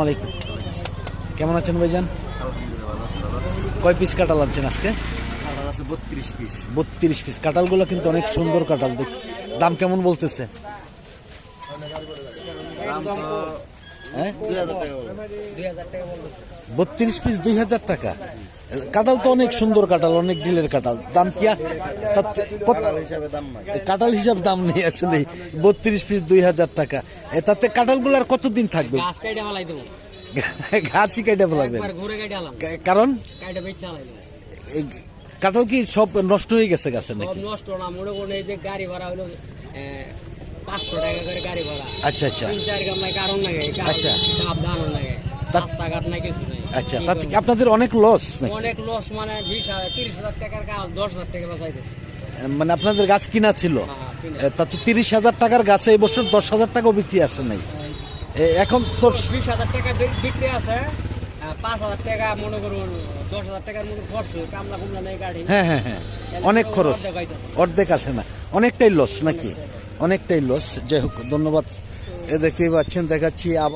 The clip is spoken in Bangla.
আলাইকুম, কেমন আছেন ভাইজান? কয় পিস কাঁঠাল আনছেন আজকে? 32 পিস। 32 পিস। কাঁঠালগুলো কিন্তু অনেক সুন্দর কাঁঠাল। দেখি দাম কেমন বলতেছে? হ্যাঁ, 32 পিস 2000 টাকা। কাঁঠাল তো অনেক সুন্দর কাঁঠাল, অনেক ডিলের কাঁঠাল। দাম কি কাঁঠাল হিসাব দাম নেই আসলে। 32 পিস 2000 টাকা। তাতে কাঁঠালগুলো আর কতদিন থাকবে? ঘাসই কেটে ফেলাবেন? কারণ কাঁঠাল কি সব নষ্ট হয়ে গেছে গাছে নাকি? নষ্ট না, মনে করুন এই যে গাড়ি ভাড়া হলো 500 টাকা করে গাড়ি ভাড়া। আচ্ছা আচ্ছা। 3-4 গাম নাই কারণ লাগে। আচ্ছা। চাপ দানো লাগে। রাস্তাঘাট নাই, কিছু নাই। আচ্ছা, তাতে আপনাদের অনেক লস? অনেক লস, মানে 30,000 টাকার গাছ 10,000 টাকা বাঁচাইতেছে। মানে আপনাদের গাছ কিনা ছিল, তাতে 30,000 টাকার গাছে এই বছর 10,000 টাকাও বিক্রি আসে নাই। এখন তো 20,000 টাকা বিক্রি আছে, 5,000 টাকা মনে করুন, 10,000 টাকার মতো খরচ। কামলা কুমলা নেই গাড়ি। হ্যাঁ হ্যাঁ হ্যাঁ, অনেক খরচ, অর্ধেক আসে না। অনেকটাই লস নাকি? অনেকটাই লস। যাই হোক, ধন্যবাদ। দেখতেই পাচ্ছেন, দেখাচ্ছি আবার।